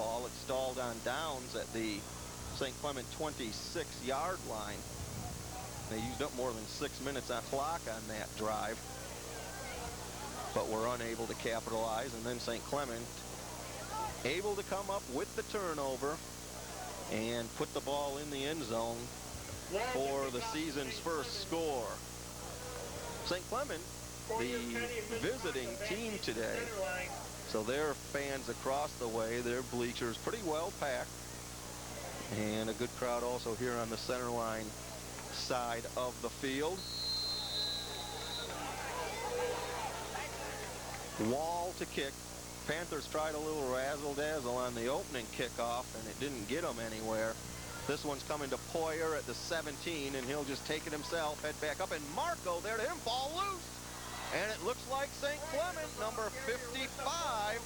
ball. It stalled on downs at the St. Clement 26-yard line. They used up more than 6 minutes on clock on that drive, but were unable to capitalize. And then St. Clement able to come up with the turnover and put the ball in the end zone for the season's first score. St. Clement, the visiting team today, so their fans across the way, their bleachers pretty well packed, and a good crowd also here on the center line side of the field. Wall to kick. Panthers tried a little razzle-dazzle on the opening kickoff, and it didn't get them anywhere. This one's coming to Poyer at the 17, and he'll just take it himself, head back up, and Marco there to him, ball loose. And it looks like St. Clement, number 55,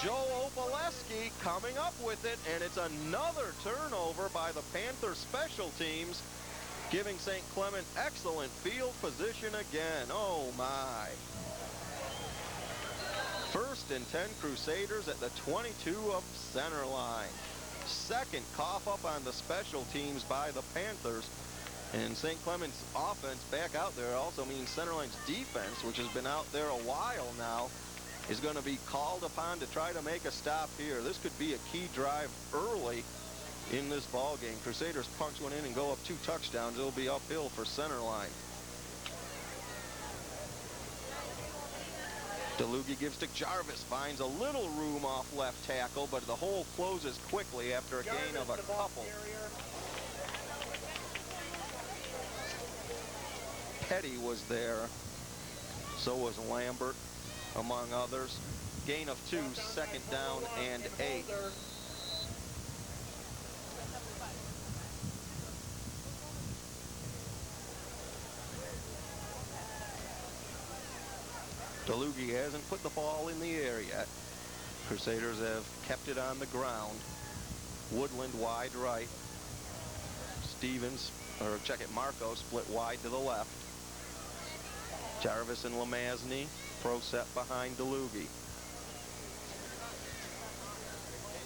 Joe Opaleski, coming up with it, and it's another turnover by the Panther special teams, giving St. Clement excellent field position again. Oh, my. 1st and 10 Crusaders at the 22 of center line. Second cough up on the special teams by the Panthers. And St. Clement's offense back out there also means Centerline's defense, which has been out there a while now, is going to be called upon to try to make a stop here. This could be a key drive early in this ball game. Crusaders punch one in and go up 2 touchdowns. It'll be uphill for Centerline. DeLugie gives to Jarvis, finds a little room off left tackle, but the hole closes quickly after a gain of a couple. Petty was there, so was Lambert, among others. Gain of 2, 2nd down and 8. DeLugie hasn't put the ball in the air yet. Crusaders have kept it on the ground. Woodland wide right. Stevens, or check it, Marco split wide to the left. Jarvis and Lemazny, pro set behind DeLugie.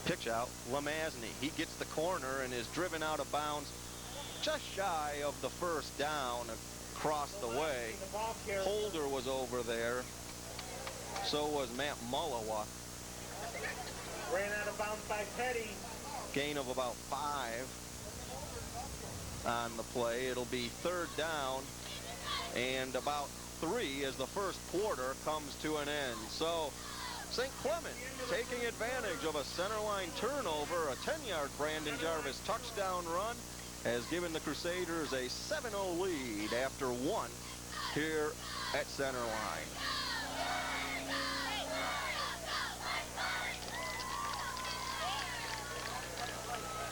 Pitch out, Lemazny. He gets the corner and is driven out of bounds just shy of the 1st down across the way. Holder was over there. So was Matt Mulliwa. Ran out of bounds by Petty. Gain of about 5 on the play. It'll be 3rd down and about 3 as the first quarter comes to an end. So St. Clement taking advantage of a centerline turnover. A 10-yard Brandon Jarvis touchdown run has given the Crusaders a 7-0 lead after 1 here at centerline.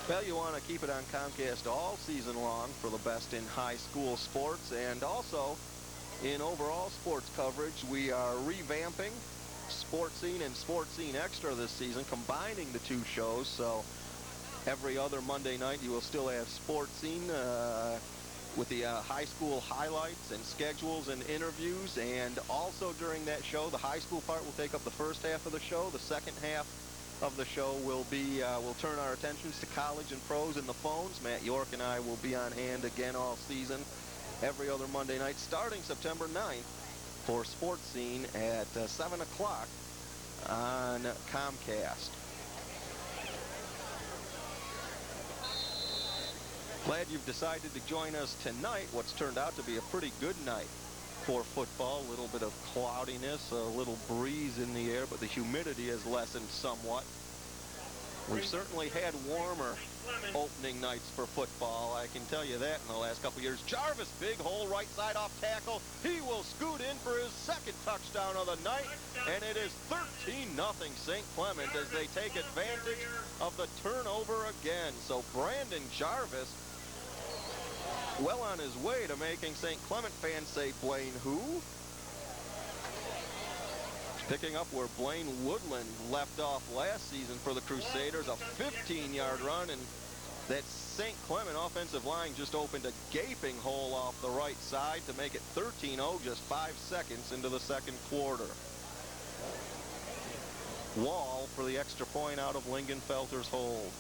Well, you want to keep it on Comcast all season long for the best in high school sports and also in overall sports coverage. We are revamping Sports Scene and Sports Scene Extra this season, combining the 2 shows. So every other Monday night you will still have Sports Scene with the high school highlights and schedules and interviews. And also during that show, the high school part will take up the first half of the show. The second half of the show will be, we'll turn our attentions to college and pros and the phones. Matt York and I will be on hand again all season, every other Monday night, starting September 9th for Sports Scene at 7 o'clock on Comcast. Glad you've decided to join us tonight. What's turned out to be a pretty good night for football. A little bit of cloudiness, a little breeze in the air, but the humidity has lessened somewhat. We've certainly had warmer opening nights for football, I can tell you that, in the last couple years. Jarvis, big hole, right side off tackle. He will scoot in for his 2nd touchdown of the night, and it is 13-0 St. Clement as they take advantage of the turnover again. So Brandon Jarvis, well on his way to making St. Clement fans say, Blaine who? Picking up where Blaine Woodland left off last season for the Crusaders, a 15-yard run, and that St. Clement offensive line just opened a gaping hole off the right side to make it 13-0 just 5 seconds into the 2nd quarter. Wall for the extra point out of Lingenfelter's hold.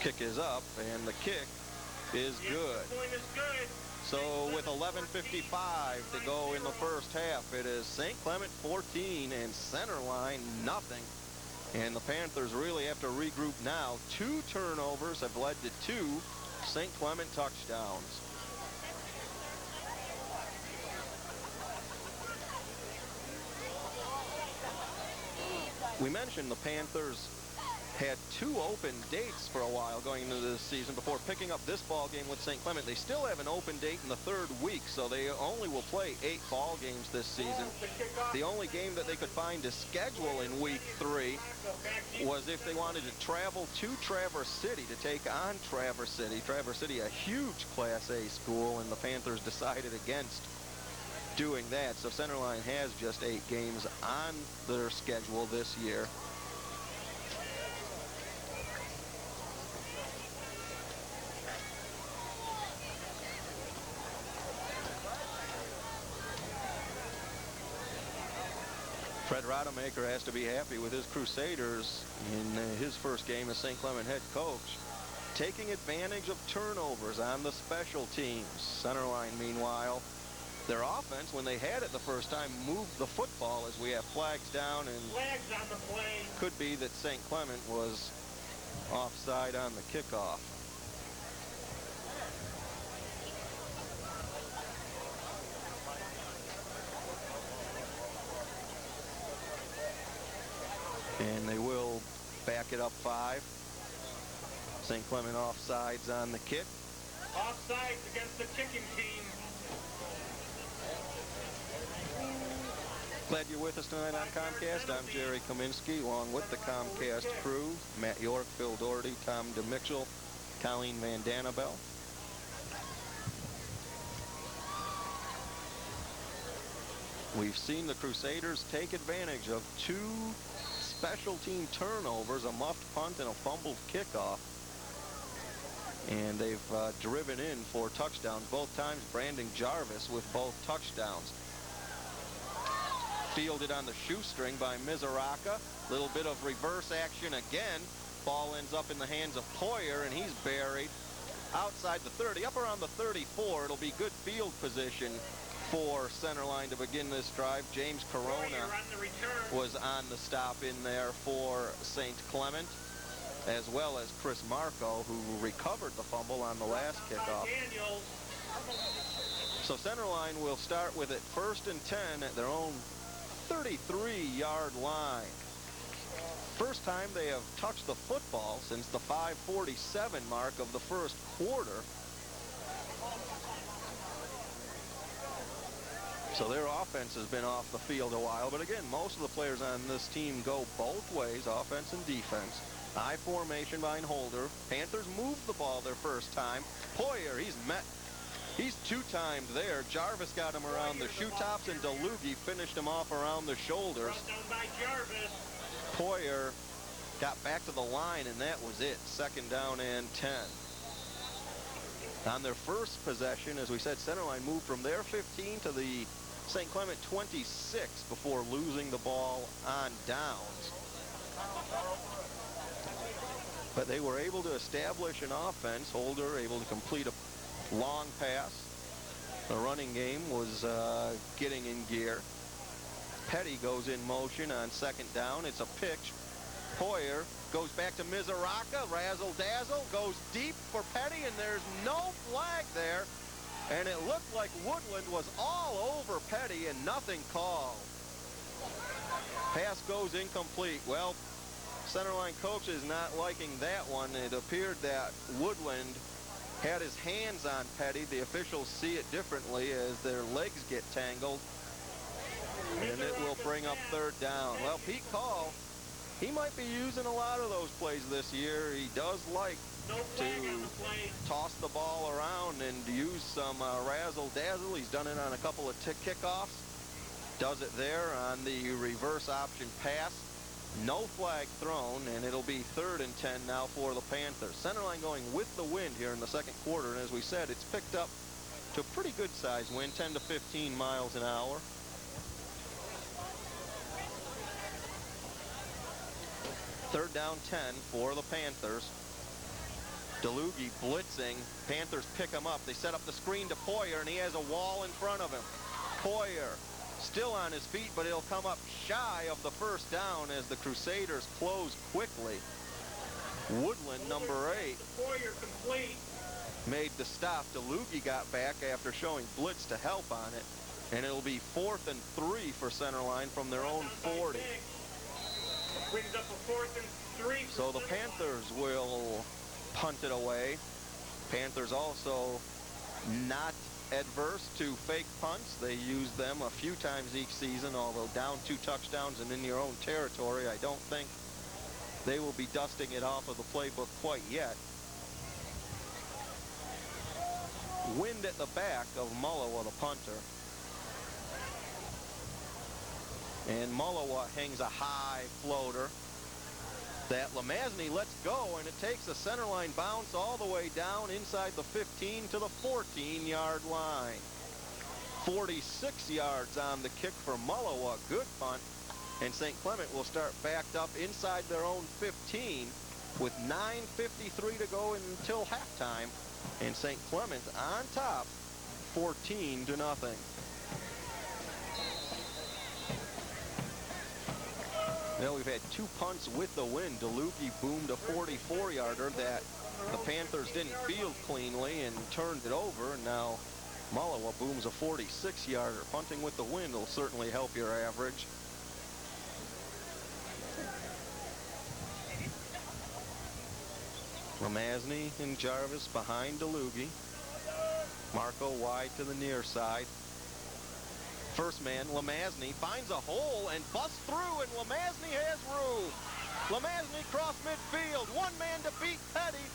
Kick is up, and the kick is good. So with 11:55 to go in the first half, it is St. Clement 14 and Centerline nothing. And the Panthers really have to regroup now. 2 turnovers have led to 2 St. Clement touchdowns. We mentioned the Panthers had 2 open dates for a while going into this season before picking up this ball game with St. Clement. They still have an open date in the 3rd week, so they only will play 8 ball games this season. The only game that they could find to schedule in week 3 was if they wanted to travel to Traverse City to take on Traverse City. Traverse City, a huge Class A school, and the Panthers decided against doing that. So Centerline has just 8 games on their schedule this year. Fred Rodemaker has to be happy with his Crusaders in his first game as St. Clement head coach, taking advantage of turnovers on the special teams. Centerline, meanwhile, their offense, when they had it the first time, moved the football as we have flags down, and Flags on the play. Could be that St. Clement was offside on the kickoff. And they will back it up 5. St. Clement offsides on the kick. Offsides against the kicking team. Glad you're with us tonight on Comcast. I'm Jerry Kaminsky, along with the Comcast crew. Matt York, Phil Doherty, Tom DeMitchell, Colleen Van Danabel. We've seen the Crusaders take advantage of 2 special team turnovers, a muffed punt and a fumbled kickoff. And they've driven in 4 touchdowns. Both times Brandon Jarvis with both touchdowns. Fielded on the shoestring by Mizuraka. Little bit of reverse action again. Ball ends up in the hands of Poyer, and he's buried outside the 30, up around the 34. It'll be good field position for Centerline to begin this drive. James Corona was on the stop in there for St. Clement, as well as Chris Marco, who recovered the fumble on the last kickoff. So Centerline will start with it 1st and 10 at their own 33-yard line. First time they have touched the football since the 5:47 mark of the first quarter. So their offense has been off the field a while, but again, most of the players on this team go both ways, offense and defense. I formation behind Holder. Panthers moved the ball their first time. Poyer, he's 2-timed there. Jarvis got him around the shoe tops, and DeLugie finished him off around the shoulders. Poyer got back to the line, and that was it. 2nd down and 10. On their first possession, as we said, Centerline moved from their 15 to the St. Clement 26 before losing the ball on downs. But they were able to establish an offense. Holder able to complete a long pass. The running game was getting in gear. Petty goes in motion on 2nd down. It's a pitch. Poyer goes back to Mizuraka. Razzle-dazzle. Goes deep for Petty, and there's no flag there. And it looked like Woodland was all over Petty and nothing called. Pass goes incomplete. Well, Centerline coach is not liking that one. It appeared that Woodland had his hands on Petty. The officials see it differently as their legs get tangled. And it will bring up 3rd down. Well, Pete Call, he might be using a lot of those plays this year. He does like to toss the ball around and use some razzle-dazzle. He's done it on a couple of kickoffs. Does it there on the reverse option pass. No flag thrown, and it'll be 3rd and 10 now for the Panthers. Centerline going with the wind here in the 2nd quarter, and as we said, it's picked up to a pretty good size wind, 10 to 15 miles an hour. Third down 10 for the Panthers. DeLugie blitzing. Panthers pick him up. They set up the screen to Poyer, and he has a wall in front of him. Poyer still on his feet, but he'll come up shy of the first down as the Crusaders close quickly. Woodland, number 8, Poyer complete. made the stop. DeLugie got back after showing blitz to help on it, and it'll be 4th and 3 for Centerline from their own 40. Brings up a 4th and 3. So the Panthers will punt it away. Panthers also not adverse to fake punts. They use them a few times each season, although down 2 touchdowns and in your own territory, I don't think they will be dusting it off of the playbook quite yet. Wind at the back of Mullowa, the punter. And Mullowa hangs a high floater that Lemazny lets go, and it takes a centerline bounce all the way down inside the 15 to the 14-yard line. 46 yards on the kick for Mullowa. Good punt. And St. Clement will start backed up inside their own 15 with 9:53 to go until halftime. And St. Clement on top, 14-0. Well, we've had 2 punts with the wind. DeLugie boomed a 44-yarder that the Panthers didn't field cleanly and turned it over. And now Mullowa booms a 46-yarder. Punting with the wind will certainly help your average. Lemazny and Jarvis behind DeLugie. Marco wide to the near side. First man, Lemazny, finds a hole and busts through, and Lemazny has room. Lemazny cross midfield, one man to beat Petty,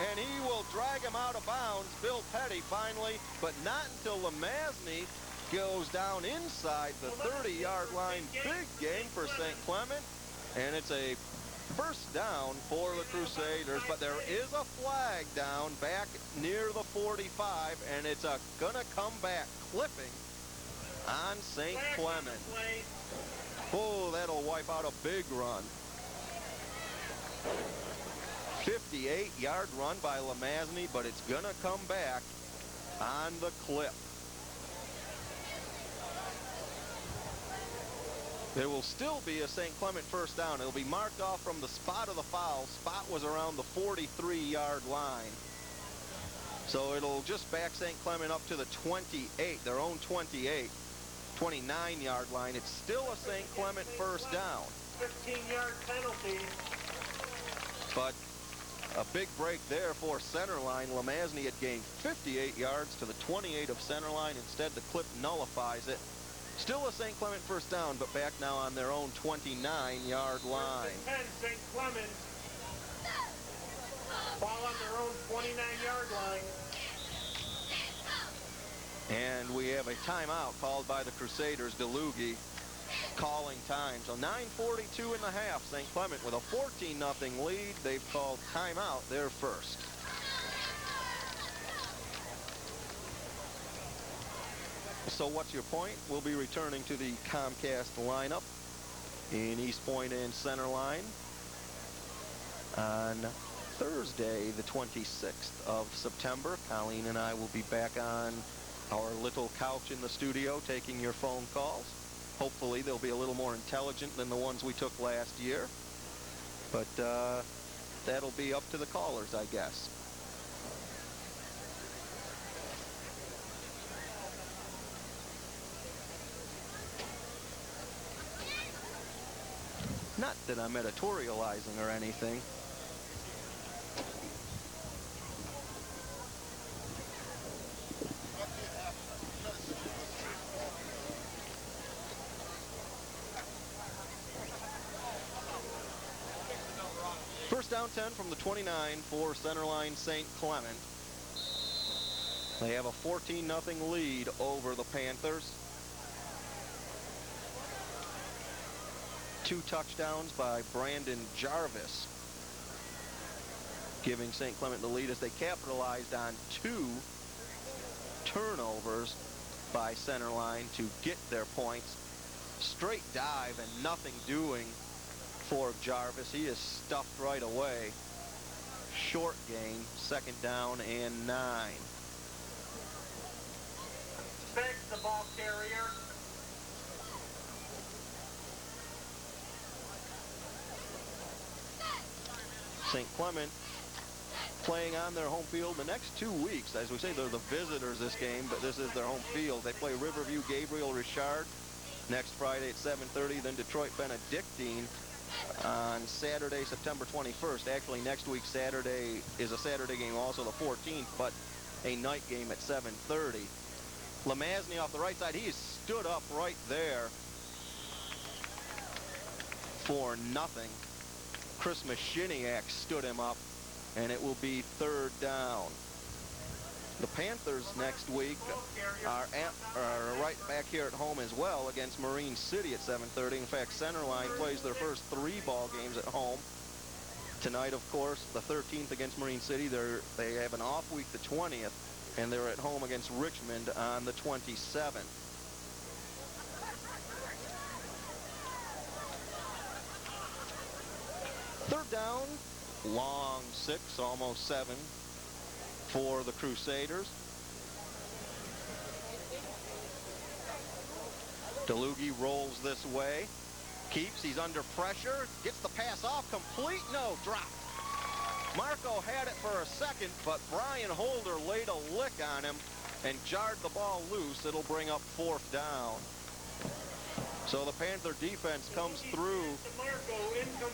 and he will drag him out of bounds. Bill Petty finally, but not until Lemazny goes down inside the 30-yard line. Big game for St. Clement, and it's a first down for the Crusaders, but there is a flag down back near the 45, and it's gonna come back clipping on St. Clement. Oh, that'll wipe out a big run. 58-yard run by Lemazny, but it's gonna come back on the clip. There will still be a St. Clement first down. It'll be marked off from the spot of the foul. Spot was around the 43-yard line. So it'll just back St. Clement up to the 28, their own 28, 29-yard line. It's still a St. Clement first down. 15-yard penalty. But a big break there for Centerline. Lemazny had gained 58 yards to the 28 of Centerline. Instead, the clip nullifies it. Still a St. Clement first down, but back now on their own 29-yard line. 10, St. Clement. Ball on their own 29-yard line. And we have a timeout called by the Crusaders. DeLugie calling time. So 9:42 in the half. St. Clement with a 14-0 lead. They've called timeout their first. So what's your point? We'll be returning to the Comcast lineup in East Point and Centerline on Thursday, the 26th of September. Colleen and I will be back on our little couch in the studio taking your phone calls. Hopefully they'll be a little more intelligent than the ones we took last year. But that'll be up to the callers, I guess. Not that I'm editorializing or anything. First down 10 from the 29 for Centerline St. Clement. They have a 14-0 lead over the Panthers. 2 touchdowns by Brandon Jarvis, giving St. Clement the lead as they capitalized on 2 turnovers by center line to get their points. Straight dive and nothing doing for Jarvis. He is stuffed right away. Short gain, 2nd down and 9. Begs the ball carrier. St. Clement playing on their home field the next 2 weeks. As we say, they're the visitors this game, but this is their home field. They play Riverview Gabriel Richard next Friday at 7:30, then Detroit Benedictine on Saturday, September 21st. Actually, next week Saturday is a Saturday game, also the 14th, but a night game at 7:30. Lemazny off the right side, he stood up right there for nothing. Chris Machiniak stood him up, and it will be 3rd down. The Panthers next week are right back here at home as well against Marine City at 7:30. In fact, Centerline plays their first 3 ball games at home. Tonight, of course, the 13th against Marine City. They have an off week the 20th, and they're at home against Richmond on the 27th. Third down, long 6, almost 7 for the Crusaders. DeLugie rolls this way. Keeps, he's under pressure. Gets the pass off, complete, no, dropped. Marco had it for a second, but Brian Holder laid a lick on him and jarred the ball loose. It'll bring up 4th down. So the Panther defense comes through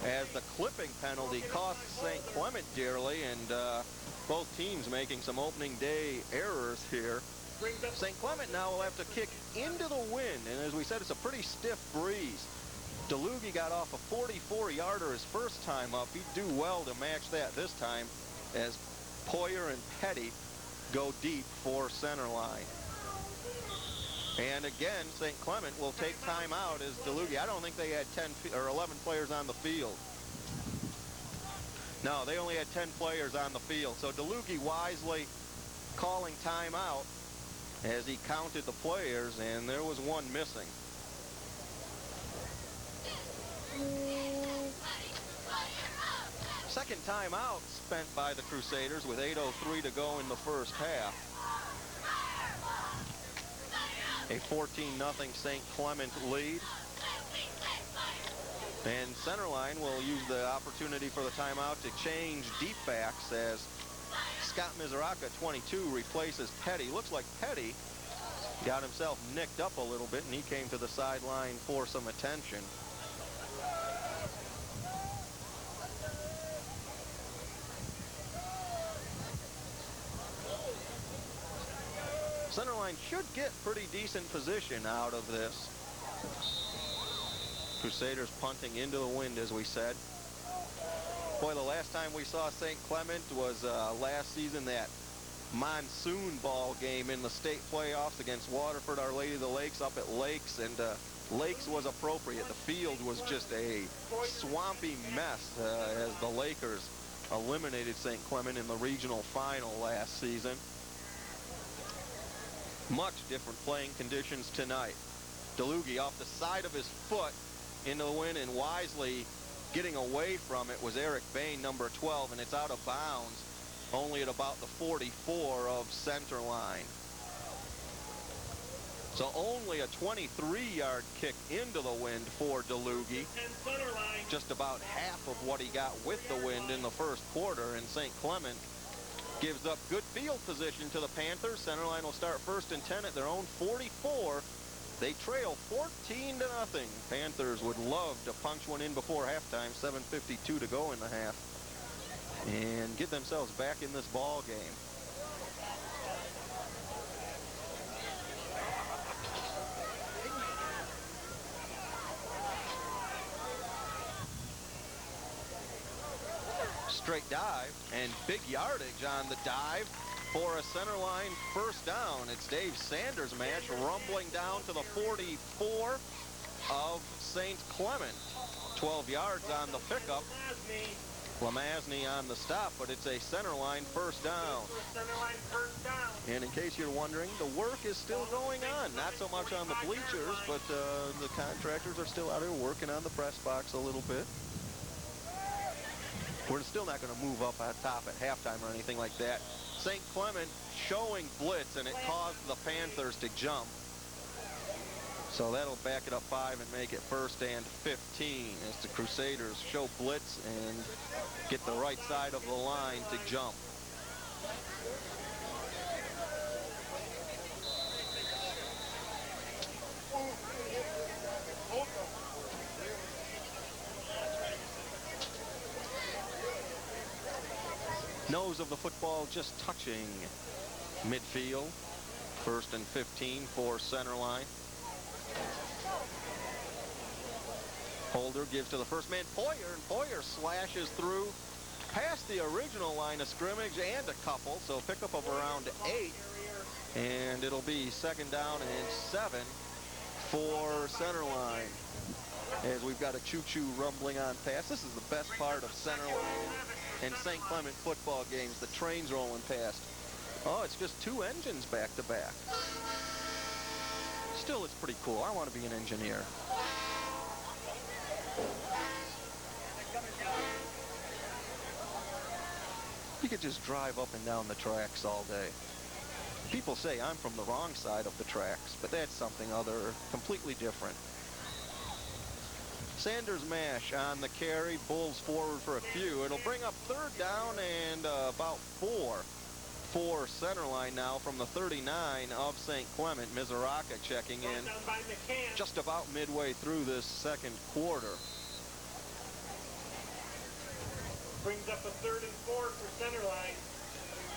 as the clipping penalty costs St. Clement dearly, and both teams making some opening day errors here. St. Clement now will have to kick into the wind, and as we said, it's a pretty stiff breeze. DeLugie got off a 44-yarder his first time up. He'd do well to match that this time as Poyer and Petty go deep for center line. And again, St. Clement will take time out as DeLugie. I don't think they had 10 or 11 players on the field. No, they only had 10 players on the field. So DeLugie wisely calling timeout as he counted the players, and there was one missing. Second timeout spent by the Crusaders with 8:03 to go in the first half. A 14-0 St. Clement lead. And Centerline will use the opportunity for the timeout to change deep backs as Scott Mizuraka, 22, replaces Petty. Looks like Petty got himself nicked up a little bit, and he came to the sideline for some attention. Centerline should get pretty decent position out of this. Crusaders punting into the wind, as we said. Boy, the last time we saw St. Clement was last season, that monsoon ball game in the state playoffs against Waterford Our Lady of the Lakes up at Lakes, and Lakes was appropriate. The field was just a swampy mess as the Lakers eliminated St. Clement in the regional final last season. Much different playing conditions tonight. DeLugie off the side of his foot into the wind, and wisely getting away from it was Eric Bain, number 12, and it's out of bounds only at about the 44 of center line. So only a 23-yard kick into the wind for DeLugie. Just about half of what he got with the wind in the first quarter, and St. Clement gives up good field position to the Panthers. Centerline will start 1st and 10 at their own 44. They trail 14-0. Panthers would love to punch one in before halftime. 7:52 to go in the half, and get themselves back in this ball game. Straight dive and big yardage on the dive for a center line first down. It's Dave Sanders' match, rumbling down to the 44 of St. Clement. 12 yards on the pickup. Lemazny on the stop, but it's a center line first down. Center line first down. And in case you're wondering, the work is still going on. Not so much on the bleachers, but the contractors are still out there working on the press box a little bit. We're still not going to move up on top at halftime or anything like that. St. Clement showing blitz, and it caused the Panthers to jump. So that'll back it up 5 and make it 1st and 15 as the Crusaders show blitz and get the right side of the line to jump. Nose of the football just touching midfield. 1st and 15 for center line. Holder gives to the first man, Poyer, and Poyer slashes through past the original line of scrimmage and a couple, so pickup of around 8, and it'll be 2nd down and 7 for center line. As we've got a choo-choo rumbling on past. This is the best part of center line and St. Clement football games, the trains rolling past. Oh, it's just 2 engines back to back. Still, it's pretty cool. I want to be an engineer. You could just drive up and down the tracks all day. People say I'm from the wrong side of the tracks, but that's something other, completely different. Sanders Mash on the carry, Bulls forward for a few. It'll bring up 3rd down and about 4 for center line now from the 39 of St. Clement. Mizuraka checking in just about midway through this 2nd quarter. Brings up a 3rd and 4 for center line.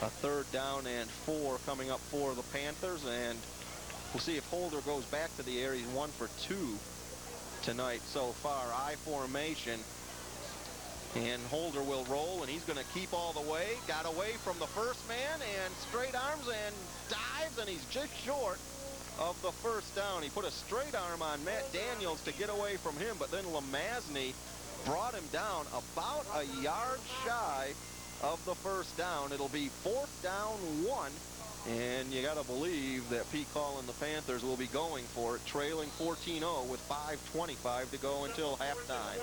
A 3rd down and 4 coming up for the Panthers, and we'll see if Holder goes back to the air. He's 1 for 2 tonight so far. I formation, and Holder will roll, and he's going to keep all the way. Got away from the first man and straight arms and dives, and he's just short of the 1st down. He put a straight arm on Matt Daniels to get away from him, but then Lemazny brought him down about a yard shy of the 1st down. It'll be 4th down 1, and you got to believe that Pete Call and the Panthers will be going for it, trailing 14-0 with 5:25 to go until halftime.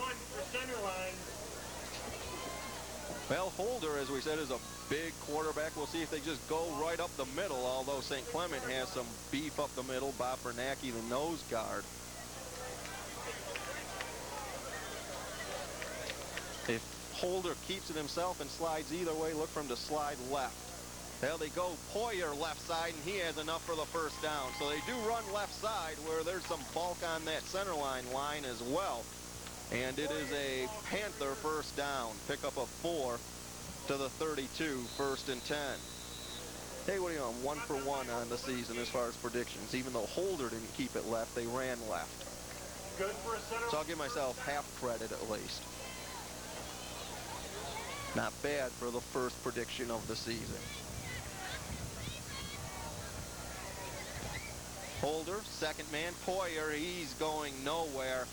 Well, Holder, as we said, is a big quarterback. We'll see if they just go right up the middle, although St. Clement has some beef up the middle. Bob Bernacki, the nose guard. If Holder keeps it himself and slides either way, look for him to slide left. Well, they go Poyer left side, and he has enough for the 1st down. So they do run left side where there's some bulk on that center line as well. And it is a Panther 1st down. Pickup of 4 to the 32, 1st and 10. Hey, what are you on? 1 for 1 on the season as far as predictions. Even though Holder didn't keep it left, they ran left. Good for a center. So I'll give myself half credit at least. Not bad for the first prediction of the season. Holder, 2nd man. Poyer, he's going nowhere.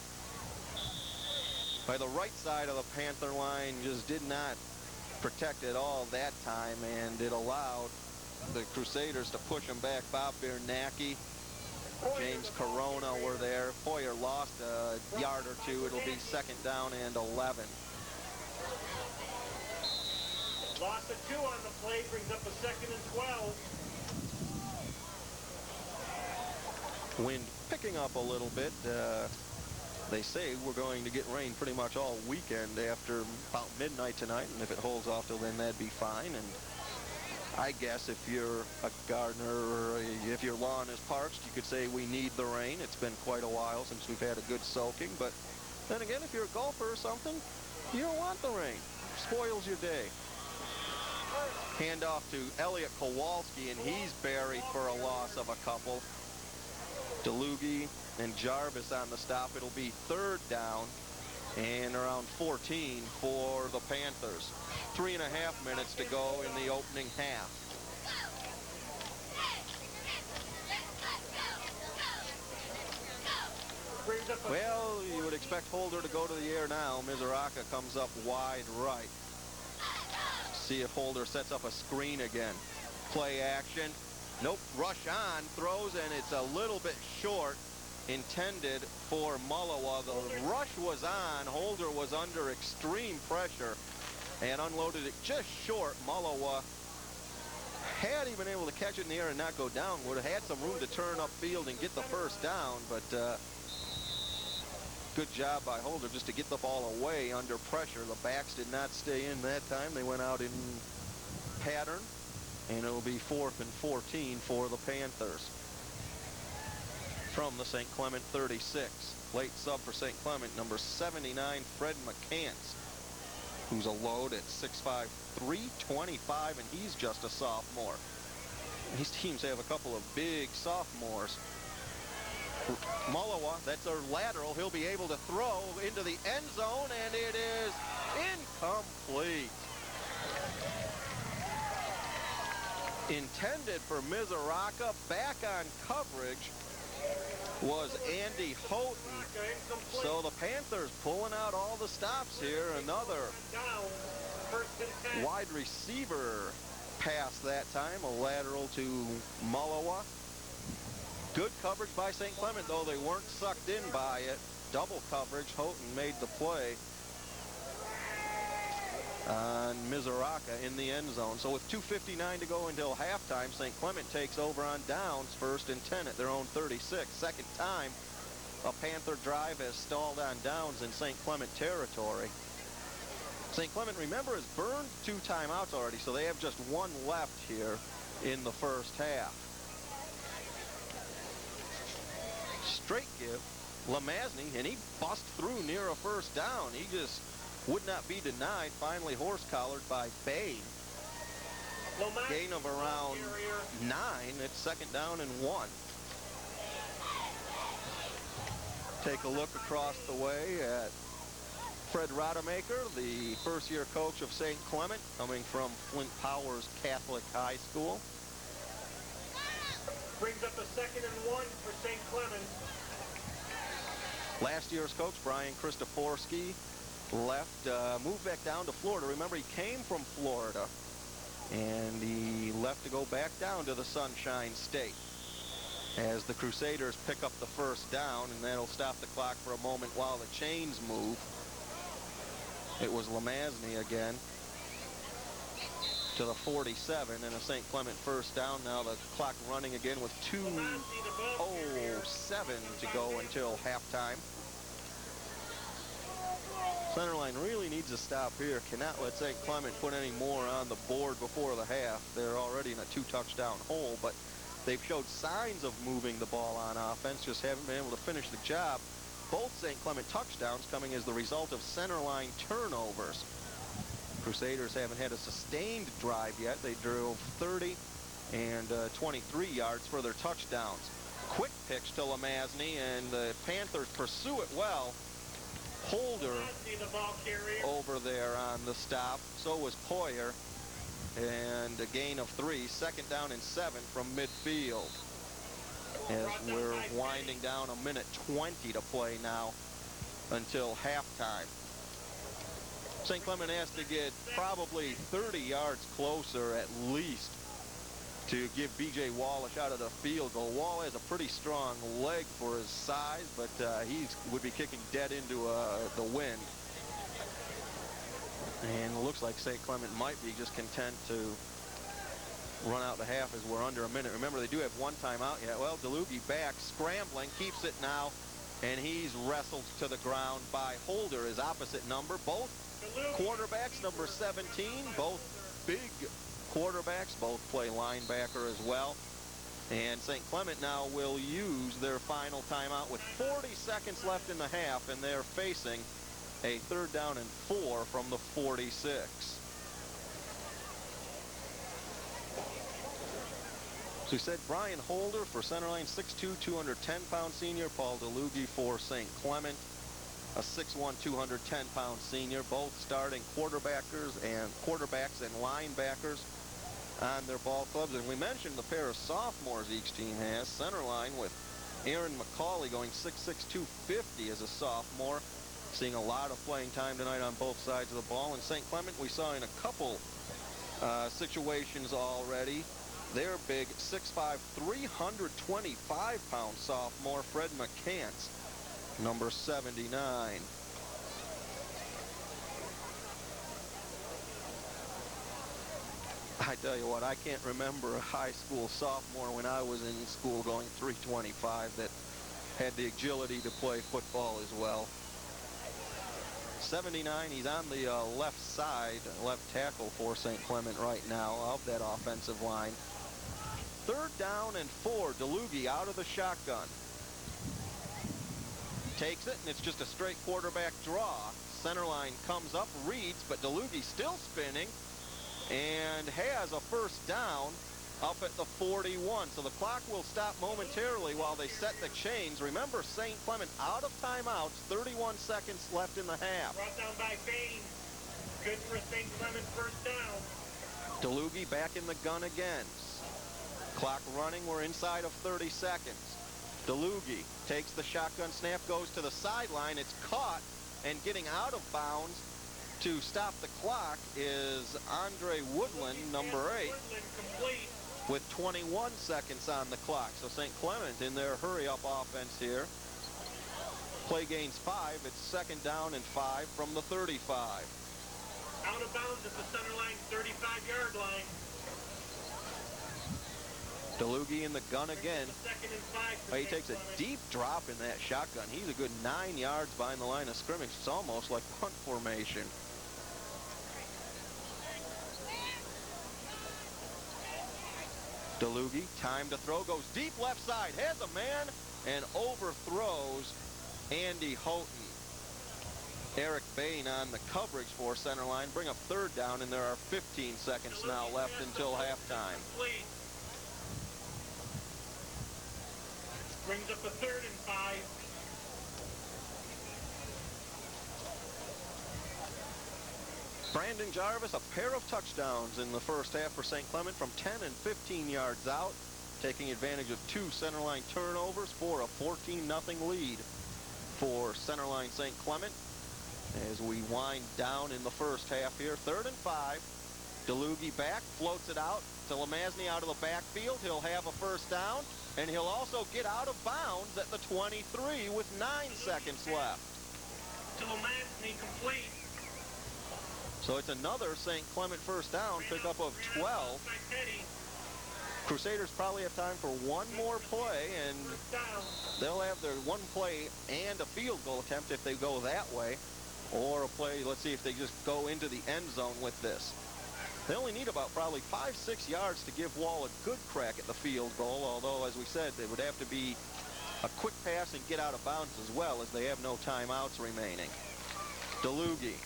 By the right side of the Panther line, just did not protect at all that time, and it allowed the Crusaders to push him back. Bob Bernacki, James Corona were there. Poyer lost a yard or 2. It'll be 2nd down and 11. Loss of 2 on the play, brings up a 2nd and 12. Wind picking up a little bit. They say we're going to get rain pretty much all weekend after about midnight tonight, and if it holds off till then, that'd be fine. And I guess if you're a gardener or if your lawn is parched, you could say we need the rain. It's been quite a while since we've had a good soaking. But then again, if you're a golfer or something, you don't want the rain. It spoils your day. Handoff to Elliot Kowalski, and he's buried for a loss of a couple. DeLugie and Jarvis on the stop. It'll be 3rd down and around 14 for the Panthers. 3.5 minutes to go in the opening half. Well, you would expect Holder to go to the air now. Mizuraka comes up wide right. See if Holder sets up a screen again. Play action. Nope, rush on, throws, and it's a little bit short. Intended for Mullowa. The rush was on. Holder was under extreme pressure and unloaded it just short. Mullowa, had he been able to catch it in the air and not go down, would have had some room to turn upfield and get the first down, but good job by Holder just to get the ball away under pressure. The backs did not stay in that time. They went out in pattern, and it'll be 4th and 14 for the Panthers. From the St. Clement 36. Late sub for St. Clement, number 79, Fred McCants, who's a load at 6'5", 325, and he's just a sophomore. These teams have a couple of big sophomores. Mullowa, that's a lateral. He'll be able to throw into the end zone, and it is incomplete. Intended for Mizoraka. Back on coverage was Andy Houghton. So the Panthers pulling out all the stops here. Another wide receiver pass that time, a lateral to Mullowa. Good coverage by St. Clement, though they weren't sucked in by it. Double coverage. Houghton made the play on Mizoraka in the end zone. So with 2:59 to go until halftime, St. Clement takes over on downs, 1st and 10 at their own 36. Second time a Panther drive has stalled on downs in St. Clement territory. St. Clement, remember, has burned 2 timeouts already, so they have just 1 left here in the first half. Straight give, Lamazny, and he bust through near a first down. He just would not be denied. Finally horse collared by Bain. Gain of around 9. It's 2nd down and 1. Take a look across the way at Fred Rodemaker, the first-year coach of St. Clement, coming from Flint Powers Catholic High School. Brings up a 2nd and 1 for St. Clement. Last year's coach, Brian Christoforski, left, moved back down to Florida. Remember, he came from Florida, and he left to go back down to the Sunshine State as the Crusaders pick up the first down, and that'll stop the clock for a moment while the chains move. It was Lamazny again to the 47, and a St. Clement first down. Now the clock running again with 2:07 to go until halftime. Centerline really needs to stop here. Cannot let St. Clement put any more on the board before the half. They're already in a 2-touchdown hole, but they've showed signs of moving the ball on offense, just haven't been able to finish the job. Both St. Clement touchdowns coming as the result of centerline turnovers. Crusaders haven't had a sustained drive yet. They drove 30 and 23 yards for their touchdowns. Quick pitch to Lamazny, and the Panthers pursue it well. Holder over there on the stop. So was Poyer. And a gain of 3. 2nd down and 7 from midfield. As we're winding down, 1:20 to play now until halftime. St. Clement has to get probably 30 yards closer at least to give B.J. Wall a shot at a field goal. Wall has a pretty strong leg for his size, but he would be kicking dead into the wind. And it looks like St. Clement might be just content to run out the half as we're under a minute. Remember, they do have 1 timeout yet. Well, DeLugie back, scrambling, keeps it now, and he's wrestled to the ground by Holder, his opposite number. Both quarterbacks, number 17, both big quarterbacks, both play linebacker as well. And St. Clement now will use their final timeout with 40 seconds left in the half, and they're facing a 3rd down and 4 from the 46. So we said Brian Holder for centerline, 6'2", 210-pound senior. Paul DeLugie for St. Clement, a 6'1", 210-pound senior. Both starting quarterbacks and linebackers on their ball clubs. And we mentioned the pair of sophomores each team has. Centerline with Aaron McCauley going 6'6", 250 as a sophomore. Seeing a lot of playing time tonight on both sides of the ball. And St. Clement, we saw in a couple situations already. Their big 6'5", 325-pound sophomore, Fred McCants, number 79. I tell you what, I can't remember a high school sophomore when I was in school going 325 that had the agility to play football as well. 79, he's on the left side, left tackle for St. Clement right now of that offensive line. 3rd down and 4, DeLugie out of the shotgun. Takes it, and it's just a straight quarterback draw. Center line comes up, reads, but DeLugie still spinning and has a 1st down up at the 41. So the clock will stop momentarily while they set the chains. Remember, St. Clement out of timeouts, 31 seconds left in the half. Brought down by Bain. Good for St. Clement 1st down. DeLugie back in the gun again. Clock running, we're inside of 30 seconds. DeLugie takes the shotgun snap, goes to the sideline. It's caught, and getting out of bounds to stop the clock is Andre Woodland, number 8. Woodland complete. With 21 seconds on the clock. So St. Clement in their hurry-up offense here. Play gains 5. It's 2nd down and 5 from the 35. Out of bounds at the center line, 35-yard line. DeLugie in the gun again. 2nd and 5 He takes a deep drop in that shotgun. He's a good 9 yards behind the line of scrimmage. It's almost like punt formation. DeLugie, time to throw, goes deep left side, has a man, and overthrows Andy Houghton. Eric Bain on the coverage for center line. Bring up 3rd down, and there are 15 seconds now left until halftime. Brings up a 3rd and 5. Brandon Jarvis, a pair of touchdowns in the 1st half for St. Clement from 10 and 15 yards out, taking advantage of 2 centerline turnovers for a 14-0 lead for centerline St. Clement. As we wind down in the 1st half here, 3rd and 5. DeLugie back, floats it out to Lemazny out of the backfield. He'll have a 1st down, and he'll also get out of bounds at the 23 with 9 seconds left. To Lemazny complete. So it's another St. Clement 1st down, pickup of 12. Crusaders probably have time for one more play, and they'll have their one play and a field goal attempt if they go that way, or a play, let's see if they just go into the end zone with this. They only need about probably 5-6 yards to give Wall a good crack at the field goal, although, as we said, they would have to be a quick pass and get out of bounds as well, as they have no timeouts remaining. DeLugie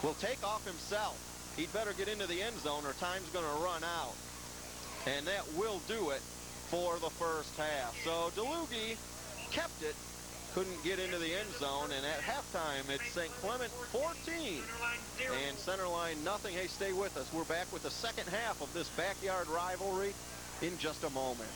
will take off himself. He'd better get into the end zone or time's going to run out. And that will do it for the 1st half. So DeLugie kept it, couldn't get into the end zone, and at halftime it's St. Clement 14 and centerline nothing. Hey, stay with us. We're back with the 2nd half of this backyard rivalry in just a moment.